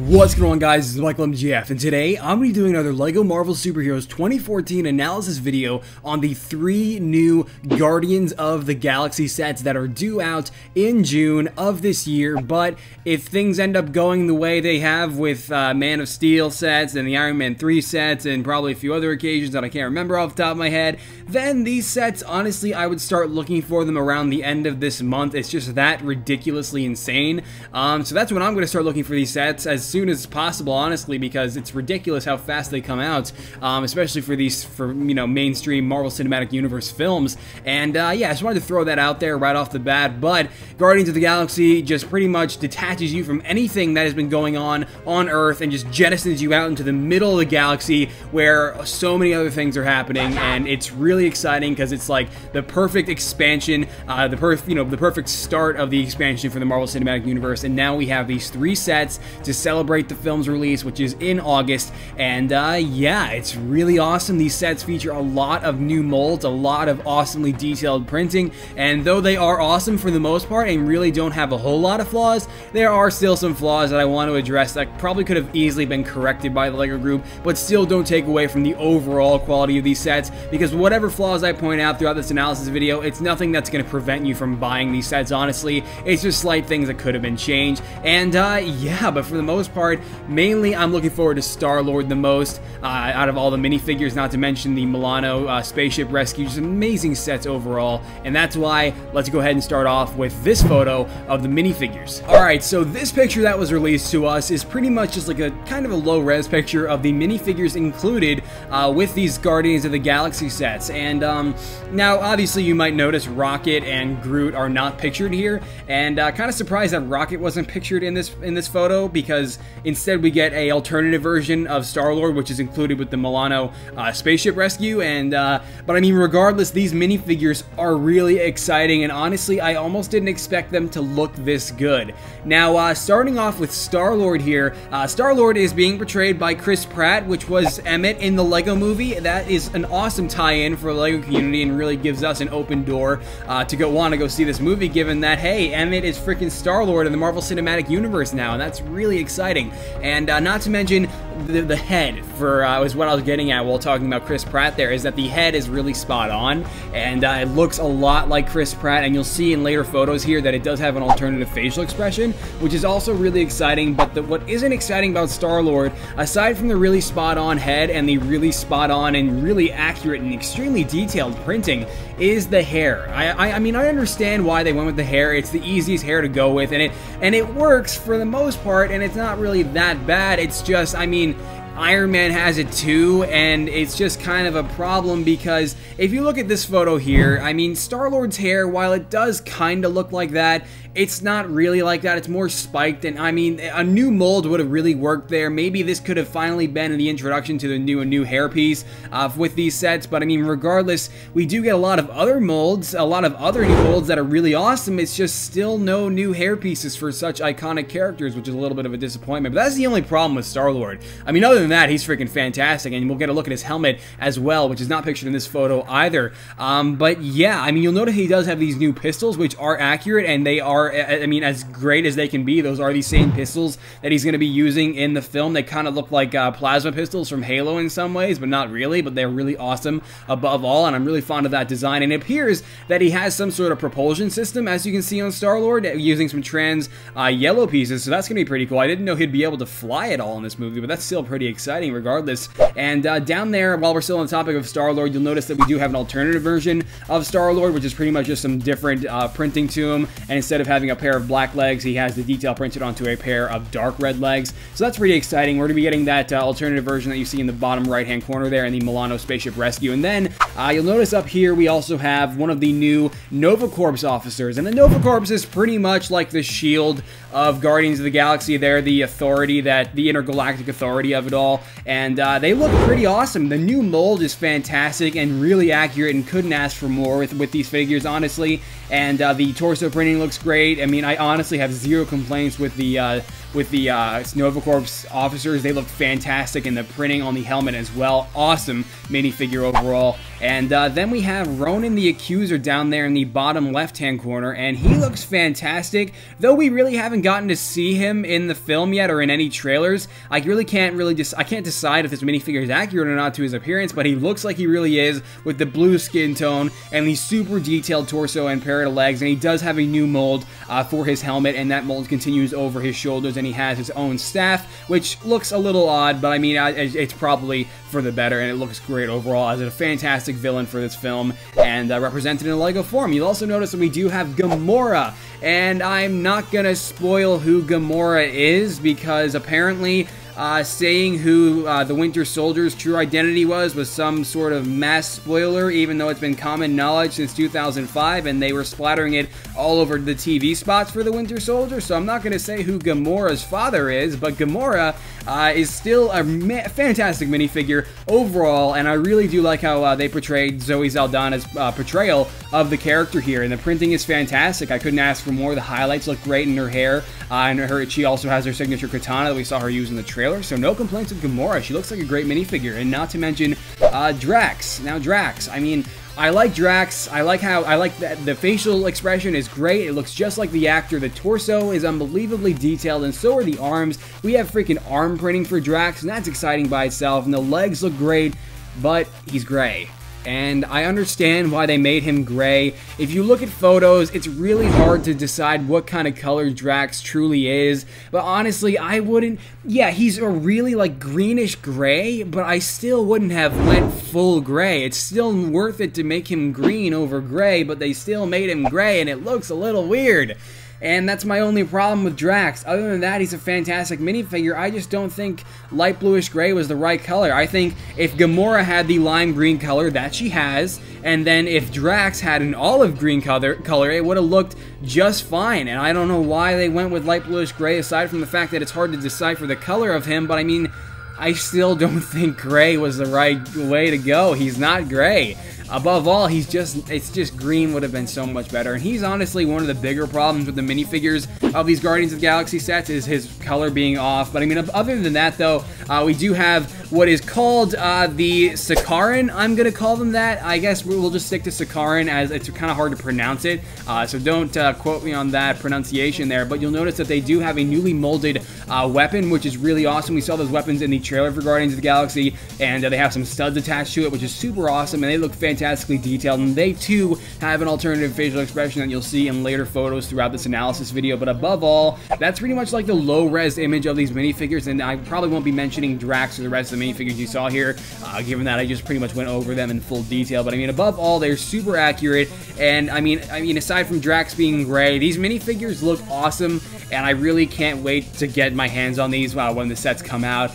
What's going on, guys? This is Michael MGF, and today I'm going to be doing another LEGO Marvel Superheroes 2014 analysis video on the 3 new Guardians of the Galaxy sets that are due out in June of this year. But if things end up going the way they have with Man of Steel sets and the Iron Man 3 sets and probably a few other occasions that I can't remember off the top of my head, then these sets, honestly, I would start looking for them around the end of this month. It's just that ridiculously insane. So that's when I'm going to start looking for these sets as soon as possible, honestly, because it's ridiculous how fast they come out, especially for these, mainstream Marvel Cinematic Universe films. And yeah, I just wanted to throw that out there right off the bat. But Guardians of the Galaxy just pretty much detaches you from anything that has been going on Earth and just jettisons you out into the middle of the galaxy where so many other things are happening, and it's really exciting because it's like the perfect expansion, the perfect start of the expansion for the Marvel Cinematic Universe. And now we have these 3 sets to celebrate the film's release, which is in August. And yeah, it's really awesome. These sets feature a lot of new molds, a lot of awesomely detailed printing, and though they are awesome for the most part and really don't have a whole lot of flaws, there are still some flaws that I want to address that probably could have easily been corrected by the LEGO Group, but still don't take away from the overall quality of these sets, because whatever flaws I point out throughout this analysis video, it's nothing that's going to prevent you from buying these sets, honestly. It's just slight things that could have been changed. And yeah, but for the most part, mainly I'm looking forward to Star-Lord the most out of all the minifigures, not to mention the Milano Spaceship Rescue. Just amazing sets overall, and that's why let's go ahead and start off with this photo of the minifigures. Alright, so this picture that was released to us is pretty much just like a kind of a low-res picture of the minifigures included with these Guardians of the Galaxy sets. And now obviously you might notice Rocket and Groot are not pictured here, and kind of surprised that Rocket wasn't pictured in this photo, because instead we get a alternative version of Star-Lord, which is included with the Milano Spaceship Rescue. And but I mean, regardless, these minifigures are really exciting, and honestly, I almost didn't expect them to look this good. Now, starting off with Star-Lord here, Star-Lord is being portrayed by Chris Pratt, which was Emmett in the Lego Movie. That is an awesome tie-in for the Lego community and really gives us an open door to want to go see this movie, given that, hey, Emmett is freaking Star-Lord in the Marvel Cinematic Universe now, and that's really exciting. And not to mention the head is what I was getting at while talking about Chris Pratt there, is that the head is really spot on, and it looks a lot like Chris Pratt, and you'll see in later photos here that it does have an alternative facial expression, which is also really exciting. But what isn't exciting about Star-Lord, aside from the really spot on head and the really spot on and really accurate and extremely detailed printing, is the hair. I mean, I understand why they went with the hair. It's the easiest hair to go with, and it works for the most part, and it's not really that bad. It's just, I mean, Iron Man has it too, and it's just kind of a problem, because if you look at this photo here, I mean, Star-Lord's hair, while it does kind of look like that, it's not really like that. It's more spiked, and I mean, a new mold would have really worked there. Maybe this could have finally been in the introduction to the new hairpiece with these sets, but I mean, regardless, we do get a lot of other molds, a lot of other new molds that are really awesome. It's just still no new hairpieces for such iconic characters, which is a little bit of a disappointment, but that's the only problem with Star-Lord. I mean, other than that, he's freaking fantastic, and we'll get a look at his helmet as well, which is not pictured in this photo either. But yeah, I mean, you'll notice he does have these new pistols, which are accurate, and they are, I mean, as great as they can be. Those are the same pistols that he's going to be using in the film. They kind of look like plasma pistols from Halo in some ways, but not really, but they're really awesome above all, and I'm really fond of that design. And it appears that he has some sort of propulsion system, as you can see on Star-Lord, using some trans yellow pieces, so that's going to be pretty cool. I didn't know he'd be able to fly at all in this movie, but that's still pretty exciting regardless. And down there, while we're still on the topic of Star-Lord, you'll notice that we do have an alternative version of Star-Lord, which is pretty much just some different printing to him, and instead of having a pair of black legs, he has the detail printed onto a pair of dark red legs. So that's pretty exciting. We're going to be getting that alternative version that you see in the bottom right-hand corner there in the Milano Spaceship Rescue. And then you'll notice up here we also have one of the new Nova Corps officers, and the Nova Corps is pretty much like the shield of Guardians of the Galaxy. They're the authority, the intergalactic authority of it all, and they look pretty awesome. The new mold is fantastic and really accurate, and couldn't ask for more with these figures, honestly. And the torso printing looks great. I mean, I honestly have zero complaints with the with the Nova Corps officers. They look fantastic in the printing on the helmet as well. Awesome minifigure overall. And then we have Ronan the Accuser down there in the bottom left-hand corner, and he looks fantastic. Though we really haven't gotten to see him in the film yet or in any trailers, I can't decide if this minifigure is accurate or not to his appearance, but he looks like he really is with the blue skin tone and the super detailed torso and pair of legs, and he does have a new mold for his helmet, and that mold continues over his shoulders, and he has his own staff, which looks a little odd, but I mean, it's probably for the better, and it looks great overall as a fantastic villain for this film, and represented in a LEGO form. You'll also notice that we do have Gamora, and I'm not gonna spoil who Gamora is, because apparently saying who the Winter Soldier's true identity was some sort of mass spoiler, even though it's been common knowledge since 2005, and they were splattering it all over the TV spots for the Winter Soldier, so I'm not going to say who Gamora's father is, but Gamora is still a fantastic minifigure overall, and I really do like how they portrayed Zoe Saldana's portrayal of the character here, and the printing is fantastic. I couldn't ask for more. The highlights look great in her hair, and she also has her signature katana that we saw her use in the trailer, so no complaints with Gamora. She looks like a great minifigure, and not to mention Drax. Now Drax, I mean, I like Drax. I like that the facial expression is great. It looks just like the actor. The torso is unbelievably detailed, and so are the arms. We have freaking arm printing for Drax, and that's exciting by itself, and the legs look great, but he's gray. And I understand why they made him gray. If you look at photos, it's really hard to decide what kind of color Drax truly is. But honestly, I wouldn't... Yeah, he's a really like greenish gray, but I still wouldn't have went full gray. It's still worth it to make him green over gray, but they still made him gray, and it looks a little weird. And that's my only problem with Drax. Other than that, he's a fantastic minifigure. I just don't think light bluish gray was the right color. I think if Gamora had the lime green color that she has, and then if Drax had an olive green color, it would have looked just fine. And I don't know why they went with light bluish gray, aside from the fact that it's hard to decipher the color of him, but I mean, I still don't think gray was the right way to go. He's not gray. Above all, it's just green would have been so much better, and he's honestly one of the bigger problems with the minifigures of these Guardians of the Galaxy sets, is his color being off. But I mean, other than that though, we do have what is called the Sakaran. I'm gonna call them that. I guess we'll just stick to Sakaran, as it's kind of hard to pronounce it, so don't quote me on that pronunciation there, but you'll notice that they do have a newly molded weapon, which is really awesome. We saw those weapons in the trailer for Guardians of the Galaxy, and they have some studs attached to it, which is super awesome, and they look fantastically detailed, and they too have an alternative facial expression that you'll see in later photos throughout this analysis video. But above all, that's pretty much like the low-res image of these minifigures, and I probably won't be mentioning Drax or the rest of the minifigures you saw here, given that I just pretty much went over them in full detail. But I mean, above all, they're super accurate, and I mean, aside from Drax being gray, these minifigures look awesome, and I really can't wait to get my hands on these when the sets come out,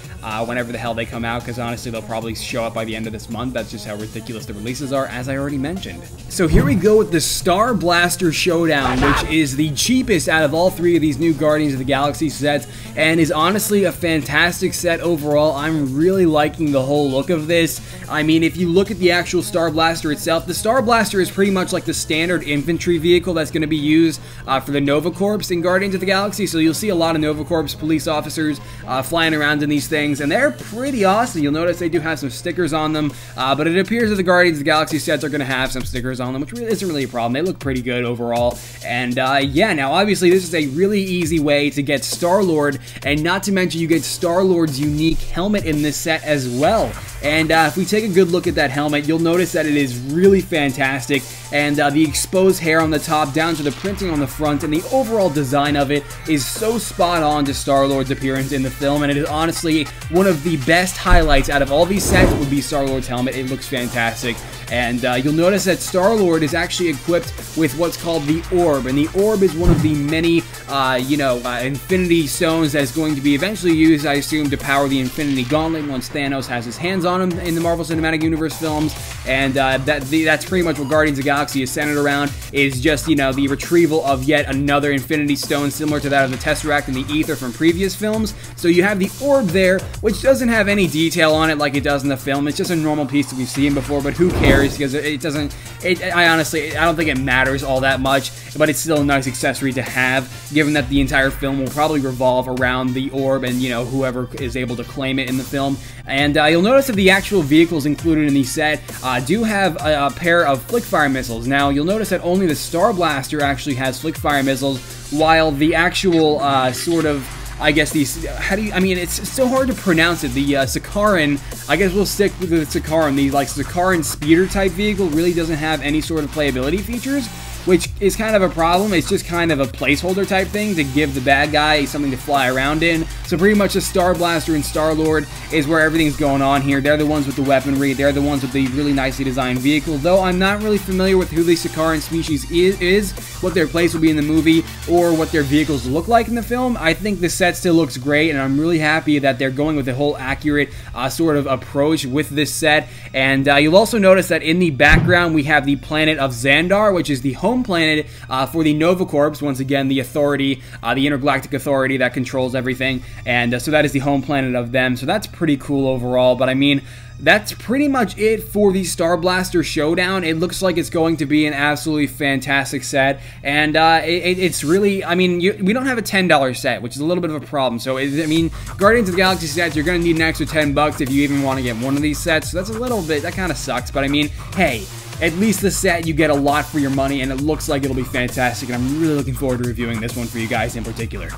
whenever the hell they come out, because honestly, they'll probably show up by the end of this month. That's just how ridiculous the releases are, as I already mentioned. So here we go with the Star Blaster Showdown, which is the cheapest out of all three of these new Guardians of the Galaxy sets, and is honestly a fantastic set overall. I'm really liking the whole look of this. I mean, if you look at the actual Star Blaster itself, the Star Blaster is pretty much like the standard infantry vehicle that's going to be used for the Nova Corps in Guardians of the Galaxy, so you'll see a lot of Nova Corps police officers flying around in these things, and they're pretty awesome. You'll notice they do have some stickers on them, but it appears that the Guardians of the Galaxy sets are going to have some stickers on them, which really isn't really a problem. They look pretty good overall, and yeah, now obviously this is a really easy way to get Star-Lord, and not to mention you get Star-Lord's unique helmet in this set as well. And if we take a good look at that helmet, you'll notice that it is really fantastic, and the exposed hair on the top down to the printing on the front, and the overall design of it is so spot on to Star-Lord's appearance in the film, and it is honestly one of the best highlights out of all these sets would be Star-Lord's helmet. It looks fantastic. And you'll notice that Star-Lord is actually equipped with what's called the Orb, and the Orb is one of the many, Infinity Stones that is going to be eventually used, I assume, to power the Infinity Gauntlet once Thanos has his hands on him in the Marvel Cinematic Universe films. And that's pretty much what Guardians of the Galaxy is centered around, is just, the retrieval of yet another Infinity Stone similar to that of the Tesseract and the Ether from previous films. So you have the Orb there, which doesn't have any detail on it like it does in the film. It's just a normal piece that we've seen before, but who cares? Because I don't think it matters all that much. but it's still a nice accessory to have, given that the entire film will probably revolve around the orb and, you know, whoever is able to claim it in the film. And you'll notice that the actual vehicles included in the set do have a pair of flick-fire missiles. Now, you'll notice that only the Star Blaster actually has flick-fire missiles, while the actual sort of, I guess these, I mean, it's so hard to pronounce it. The Sakaran, I guess we'll stick with the Sakaran. The, like, Sakaran speeder type vehicle really doesn't have any sort of playability features, which is kind of a problem. It's just kind of a placeholder type thing to give the bad guy something to fly around in. So pretty much the Star Blaster and Star-Lord is where everything's going on here. They're the ones with the weaponry. They're the ones with the really nicely designed vehicle. Though I'm not really familiar with who the Sakaran species is, what their place will be in the movie, or what their vehicles look like in the film. I think the set still looks great, and I'm really happy that they're going with a whole accurate sort of approach with this set. And you'll also notice that in the background we have the planet of Xandar, which is the home planet for the Nova Corps. Once again, the authority, the intergalactic authority that controls everything. And so that is the home planet of them. So that's pretty cool overall. But I mean, that's pretty much it for the Star Blaster Showdown. It looks like it's going to be an absolutely fantastic set, and it's really, I mean, we don't have a $10 set, which is a little bit of a problem. So, I mean, Guardians of the Galaxy sets, you're going to need an extra $10 if you even want to get one of these sets, so that's a little bit, that kind of sucks, but I mean, hey, at least the set, you get a lot for your money, and it looks like it'll be fantastic, and I'm really looking forward to reviewing this one for you guys in particular.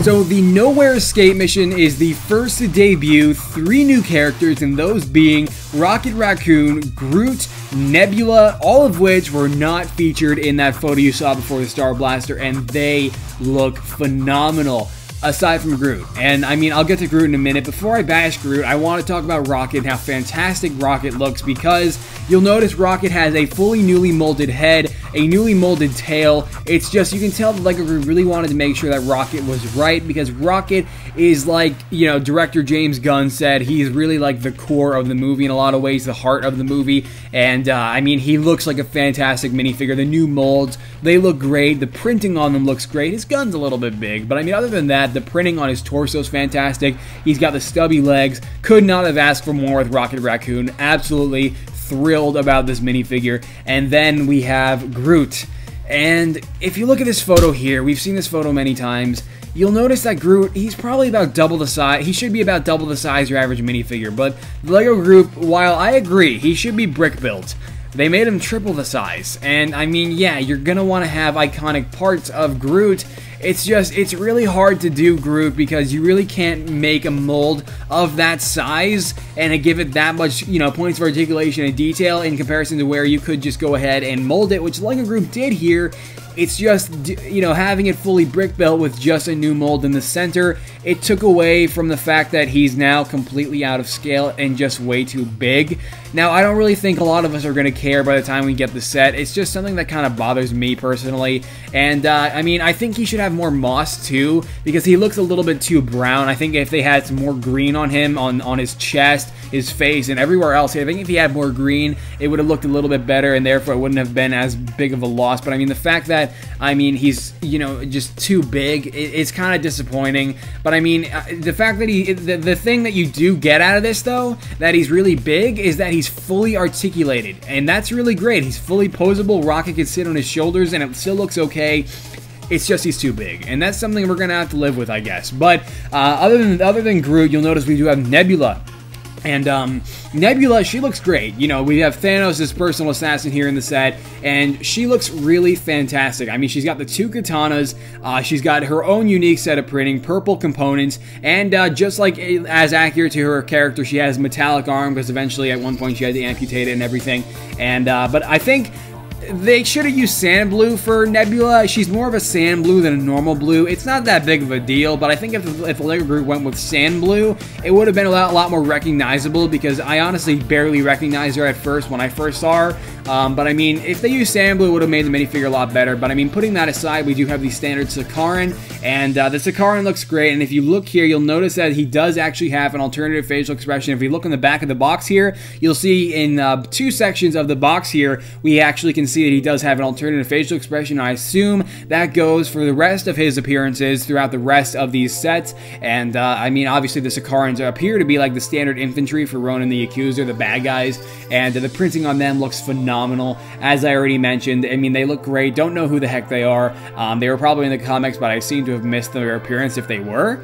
So the Nowhere Escape mission is the first to debut 3 new characters, and those being Rocket Raccoon, Groot, Nebula, all of which were not featured in that photo you saw before the Star Blaster, and they look phenomenal. Aside from Groot. And I mean, I'll get to Groot in a minute. Before I bash Groot, I want to talk about Rocket and how fantastic Rocket looks, because you'll notice Rocket has a fully newly molded head, a newly molded tail. It's just, you can tell the LEGO Group really wanted to make sure that Rocket was right, because Rocket is like, you know, director James Gunn said, he's really like the core of the movie in a lot of ways, the heart of the movie. And I mean, he looks like a fantastic minifigure. The new molds, they look great. The printing on them looks great. His gun's a little bit big, but I mean, other than that, the printing on his torso is fantastic. He's got the stubby legs. Could not have asked for more with Rocket Raccoon. Absolutely thrilled about this minifigure. And then we have Groot. And if you look at this photo here, we've seen this photo many times, you'll notice that Groot, he's probably about double the size. He should be about double the size of your average minifigure. But the LEGO Group, while I agree, he should be brick built, they made him triple the size. And I mean, yeah, you're gonna want to have iconic parts of Groot. It's just, it's really hard to do Groot because you really can't make a mold of that size and give it that much, you know, points of articulation and detail in comparison to where you could just go ahead and mold it, which LEGO Group did here. It's just, you know, having it fully brick built with just a new mold in the center, it took away from the fact that he's now completely out of scale and just way too big. Now, I don't really think a lot of us are going to care by the time we get the set. It's just something that kind of bothers me personally. And, I mean, I think he should have more moss too, because he looks a little bit too brown. I think if they had some more green on him, on his chest, his face, and everywhere else, I think if he had more green, it would have looked a little bit better, and therefore it wouldn't have been as big of a loss. But I mean, the fact that, I mean, he's, you know, just too big, it's kind of disappointing. But I mean, the fact that the thing that you do get out of this, though, that he's really big, is that he's fully articulated, and that's really great. He's fully posable. Rocket can sit on his shoulders, and it still looks okay. It's just he's too big, and that's something we're gonna have to live with, I guess. But other than Groot, you'll notice we do have Nebula. And Nebula, she looks great. You know, we have Thanos' personal assassin here in the set, and she looks really fantastic. I mean, she's got the 2 katanas, she's got her own unique set of printing, purple components, and just like as accurate to her character, she has metallic arm, because eventually at one point she had to amputate it and everything. And but I think they should have used sand blue for Nebula. She's more of a sand blue than a normal blue. It's not that big of a deal, but I think if the LEGO Group went with sand blue, it would have been a lot more recognizable, because I honestly barely recognized her at first when I first saw her. But I mean, if they used sand blue, it would have made the minifigure a lot better. But I mean, putting that aside, we do have the standard Sakaran, and the Sakaran looks great. And if you look here, you'll notice that he does actually have an alternative facial expression. If we look in the back of the box here, you'll see in 2 sections of the box here, we actually can see see that he does have an alternative facial expression. I assume that goes for the rest of his appearances throughout the rest of these sets. And I mean, obviously the Sakarans appear to be like the standard infantry for Ronan the Accuser, the bad guys, and the printing on them looks phenomenal. As I already mentioned, I mean, they look great. Don't know who the heck they are. They were probably in the comics, but I seem to have missed their appearance if they were.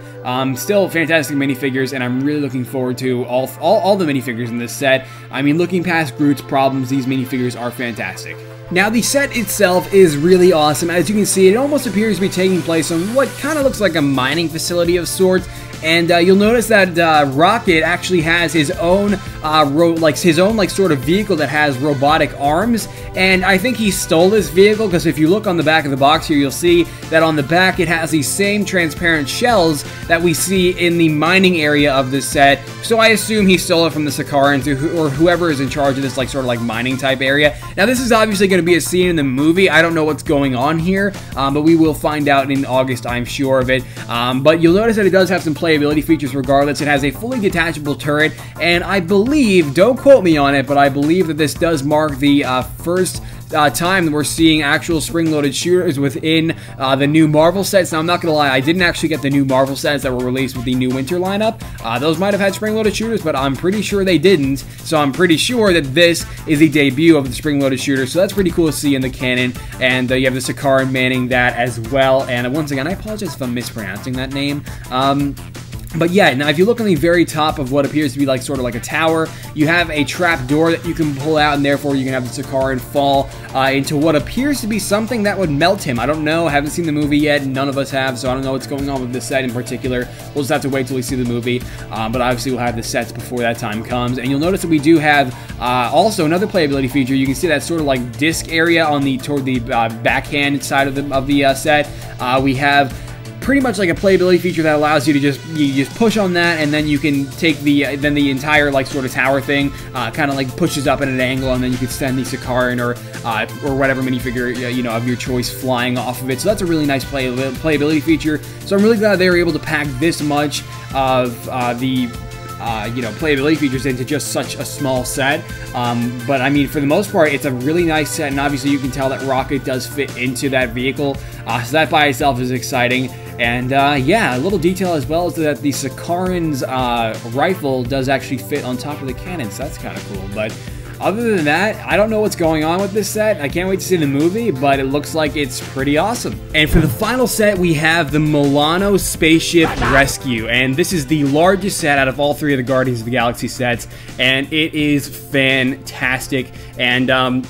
Still fantastic minifigures, and I'm really looking forward to all the minifigures in this set. I mean, looking past Groot's problems, these minifigures are fantastic. Now, the set itself is really awesome. As you can see, it almost appears to be taking place on what kind of looks like a mining facility of sorts. And you'll notice that Rocket actually has his own, sort of vehicle that has robotic arms. And I think he stole this vehicle, because if you look on the back of the box here, you'll see that on the back it has these same transparent shells that we see in the mining area of this set. So I assume he stole it from the Sakarans or whoever is in charge of this mining type area. Now, this is obviously going to be a scene in the movie. I don't know what's going on here, but we will find out in August, I'm sure of it. But you'll notice that it does have some playability features regardless. It has a fully detachable turret, and I believe, don't quote me on it, but I believe that this does mark the first time that we're seeing actual spring-loaded shooters within the new Marvel sets. Now, I'm not gonna lie, I didn't actually get the new Marvel sets that were released with the new winter lineup. Those might have had spring-loaded shooters, but I'm pretty sure they didn't. So I'm pretty sure that this is the debut of the spring-loaded shooter. So that's pretty cool to see in the canon. And you have the Sakaran manning that as well. And once again, I apologize if I'm mispronouncing that name. But yeah, now if you look on the very top of what appears to be sort of like a tower, you have a trap door that you can pull out, and therefore you can have the Sakaran fall into what appears to be something that would melt him. I don't know, I haven't seen the movie yet, none of us have, so I don't know what's going on with this set in particular. We'll just have to wait till we see the movie, but obviously we'll have the sets before that time comes. And you'll notice that we do have also another playability feature. You can see that sort of disc area on toward the backhand side of the set. We have pretty much like a playability feature that allows you to just push on that, and then you can take the entire sort of tower thing kind of pushes up at an angle, and then you can send the Sakaran or whatever minifigure of your choice flying off of it. So that's a really nice playability feature. So I'm really glad they were able to pack this much of the playability features into just such a small set. But I mean, for the most part, it's a really nice set, and obviously you can tell that Rocket does fit into that vehicle. So that by itself is exciting. And yeah, a little detail as well is that the Sakaran's rifle does actually fit on top of the cannon, so that's kind of cool. But other than that, I don't know what's going on with this set. I can't wait to see the movie, but it looks like it's pretty awesome. And for the final set, we have the Milano Spaceship Rescue. And this is the largest set out of all three of the Guardians of the Galaxy sets, and it is fantastic. And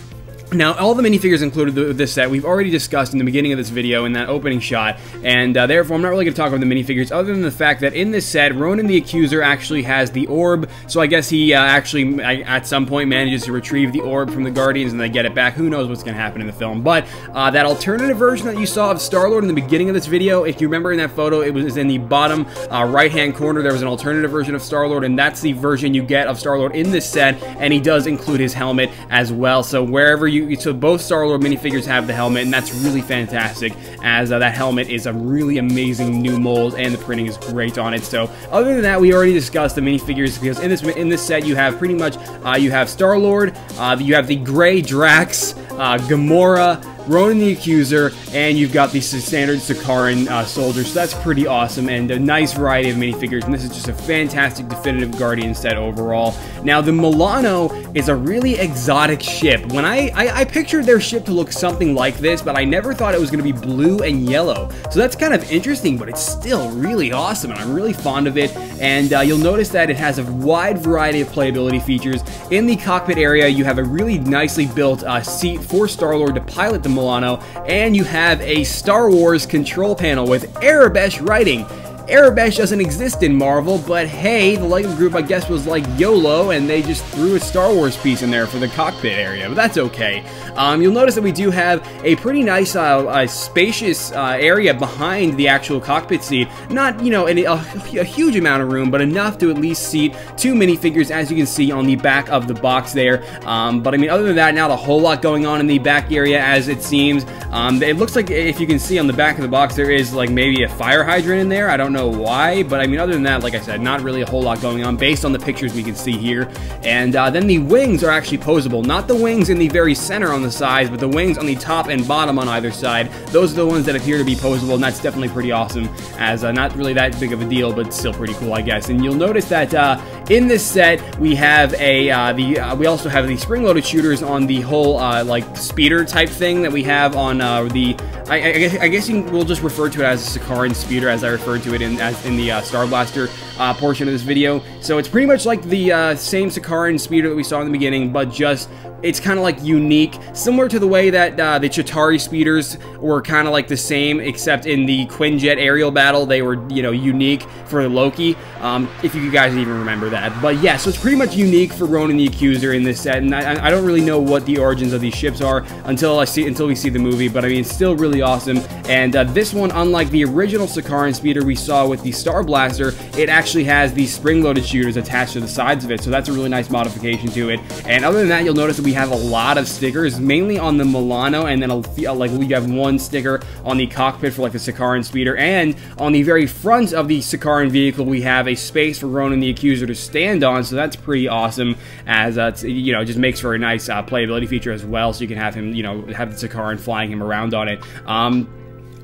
now, all the minifigures included with this set, we've already discussed in the beginning of this video in that opening shot, and therefore I'm not really going to talk about the minifigures other than the fact that in this set, Ronan the Accuser actually has the orb, so I guess he actually at some point manages to retrieve the orb from the Guardians and they get it back. Who knows what's going to happen in the film, but that alternative version that you saw of Star-Lord in the beginning of this video, if you remember in that photo, it was in the bottom right-hand corner. There was an alternative version of Star-Lord, and that's the version you get of Star-Lord in this set, and he does include his helmet as well, so wherever so both Star-Lord minifigures have the helmet, and that's really fantastic, as that helmet is a really amazing new mold, and the printing is great on it. So other than that, we already discussed the minifigures, because in this set you have pretty much you have Star-Lord, you have the Gray Drax, Gamora, Ronan the Accuser, and you've got the standard Sakaran soldiers. So that's pretty awesome, and a nice variety of minifigures, and this is just a fantastic definitive Guardian set overall. Now, the Milano is a really exotic ship. When I pictured their ship to look something like this, but I never thought it was going to be blue and yellow. So that's kind of interesting, but it's still really awesome, and I'm really fond of it. And you'll notice that it has a wide variety of playability features. In the cockpit area, you have a really nicely built seat for Star-Lord to pilot the Milano, and you have a Star Wars control panel with Arabesh writing. Arabesh doesn't exist in Marvel, but hey, the LEGO group, I guess, was like YOLO, and they just threw a Star Wars piece in there for the cockpit area, but that's okay. You'll notice that we do have a pretty nice, spacious area behind the actual cockpit seat. Not, a huge amount of room, but enough to at least seat two minifigures, as you can see on the back of the box there. But I mean, other than that, not a whole lot going on in the back area, as it seems. It looks like, if you can see on the back of the box, there is like maybe a fire hydrant in there. I don't don't know why, but I mean, other than that, like I said, not really a whole lot going on based on the pictures we can see here. And then the wings are actually posable. Not the wings in the very center on the sides, but the wings on the top and bottom on either side. Those are the ones that appear to be posable, and that's definitely pretty awesome, as not really that big of a deal, but still pretty cool, I guess. And you'll notice that in this set, we have we also have the spring-loaded shooters on the whole like speeder type thing that we have on I guess we'll just refer to it as a Sakaran speeder, as I referred to it in the Star Blaster portion of this video. So it's pretty much like the same Sakaran speeder that we saw in the beginning, but just it's kind of like unique, similar to the way that the Chitauri speeders were kind of like the same, except in the Quinjet aerial battle they were, you know, unique for Loki. If you guys even remember that. But yeah, so it's pretty much unique for Ronan the Accuser in this set, and I don't really know what the origins of these ships are until we see the movie. But I mean, it's still really awesome. And this one, unlike the original Sakaran speeder we saw with the Star Blaster, it actually has these spring-loaded shooters attached to the sides of it, so that's a really nice modification to it. And other than that, you'll notice that we have a lot of stickers, mainly on the Milano, and then like we have one sticker on the cockpit for like the Sakaran speeder, and on the very front of the Sakaran vehicle we have a space for Ronan the Accuser to stand on, so that's pretty awesome, as you know, it just makes for a nice playability feature as well, so you can have him, you know, have the Sakaran flying him around on it.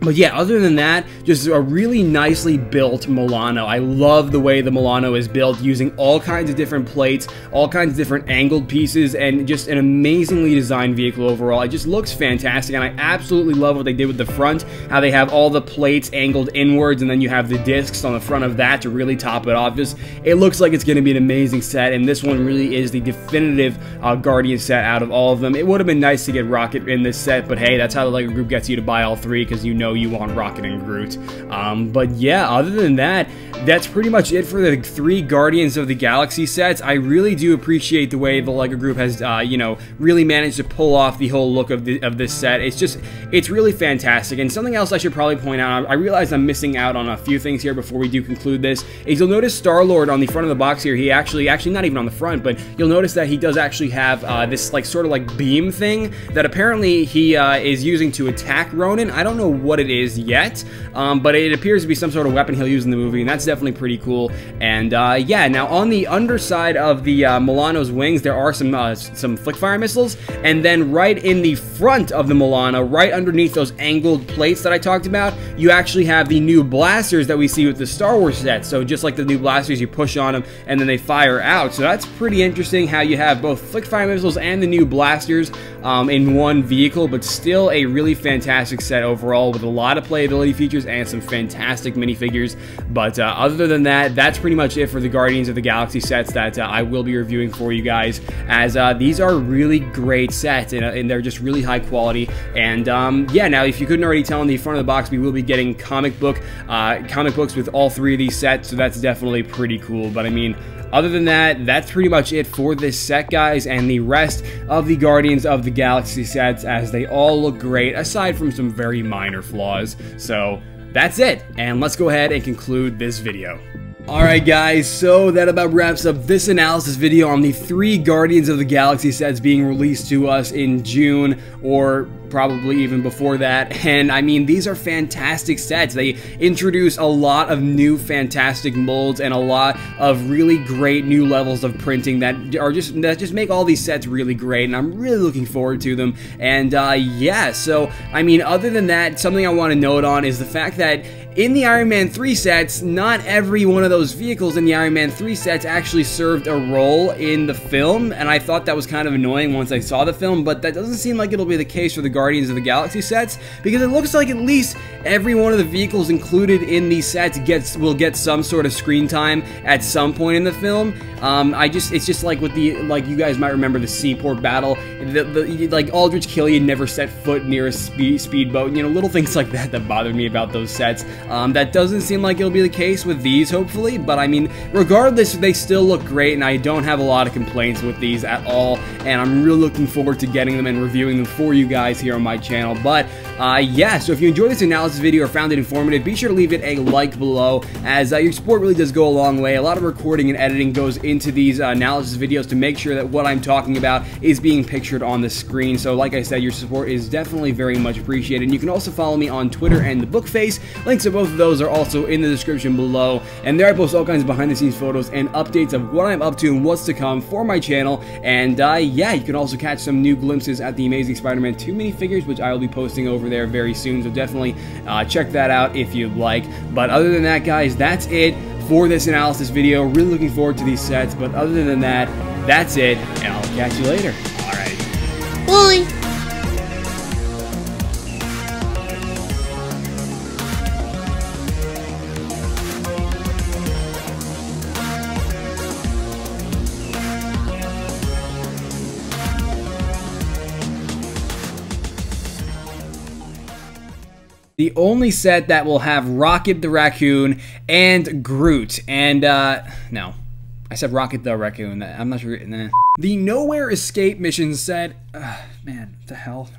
But yeah, other than that, just a really nicely built Milano. I love the way the Milano is built, using all kinds of different plates, all kinds of different angled pieces, and just an amazingly designed vehicle overall. It just looks fantastic, and I absolutely love what they did with the front, how they have all the plates angled inwards, and then you have the discs on the front of that to really top it off. It looks like it's going to be an amazing set, and this one really is the definitive Guardian set out of all of them. It would have been nice to get Rocket in this set, but hey, that's how the LEGO Group gets you to buy all three, because you know you want Rocket and Groot. But yeah, other than that, that's pretty much it for the 3 Guardians of the Galaxy sets. I really do appreciate the way the LEGO Group has, you know, really managed to pull off the whole look of this set. It's really fantastic. And something else I should probably point out, I realize I'm missing out on a few things here before we do conclude this, is you'll notice Star-Lord on the front of the box here, he actually not even on the front, but you'll notice that he does actually have this like sort of like beam thing that apparently he is using to attack Ronan. I don't know what it is yet, but it appears to be some sort of weapon he'll use in the movie, and that's definitely pretty cool. And yeah, now on the underside of the Milano's wings, there are some flick fire missiles, and then right in the front of the Milano, right underneath those angled plates that I talked about, you actually have the new blasters that we see with the Star Wars set. So just like the new blasters, you push on them and then they fire out. So that's pretty interesting how you have both flick fire missiles and the new blasters in one vehicle, but still a really fantastic set overall, with a lot of playability features and some fantastic minifigures. But other than that, that's pretty much it for the Guardians of the Galaxy sets that I will be reviewing for you guys, as these are really great sets, and they're just really high quality. And yeah, now if you couldn't already tell on the front of the box, we will be getting comic books with all 3 of these sets, so that's definitely pretty cool. But I mean, other than that, that's pretty much it for this set, guys, and the rest of the Guardians of the Galaxy sets, as they all look great, aside from some very minor flaws. So that's it, and let's go ahead and conclude this video. Alright guys, so that about wraps up this analysis video on the 3 Guardians of the Galaxy sets being released to us in June, or probably even before that. And I mean, these are fantastic sets. They introduce a lot of new fantastic molds and a lot of really great new levels of printing that just make all these sets really great, and I'm really looking forward to them. And yeah, so I mean, other than that, something I want to note on is the fact that in the Iron Man 3 sets, not every one of those vehicles in the Iron Man 3 sets actually served a role in the film, and I thought that was kind of annoying once I saw the film, but that doesn't seem like it'll be the case for the Guardians of the Galaxy sets, because it looks like at least every one of the vehicles included in these sets will get some sort of screen time at some point in the film. It's just like with you guys might remember the Seaport battle, like Aldrich Killian never set foot near a speedboat, you know, little things like that bothered me about those sets. That doesn't seem like it'll be the case with these, hopefully, but I mean, regardless, they still look great, and I don't have a lot of complaints with these at all, and I'm really looking forward to getting them and reviewing them for you guys here on my channel. But yeah, so if you enjoyed this analysis video or found it informative, be sure to leave it a like below, as your support really does go a long way. A lot of recording and editing goes into these analysis videos to make sure that what I'm talking about is being pictured on the screen. So like I said, your support is definitely very much appreciated. And you can also follow me on Twitter and the Bookface. Links to both of those are also in the description below. And there I post all kinds of behind the scenes photos and updates of what I'm up to and what's to come for my channel. And yeah, you can also catch some new glimpses at the Amazing Spider-Man 2 minifigures, which I will be posting over there very soon. So definitely check that out if you'd like. But other than that, guys, that's it for this analysis video. Really looking forward to these sets, but other than that, that's it, and I'll catch you later. Alright. Bye! The only set that will have Rocket the Raccoon and Groot, and, no. I said Rocket the Raccoon, I'm not sure, nah. The Nowhere Escape mission set, man, what the hell,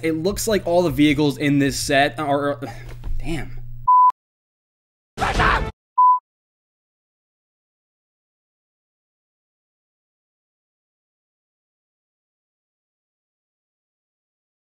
It looks like all the vehicles in this set are, damn.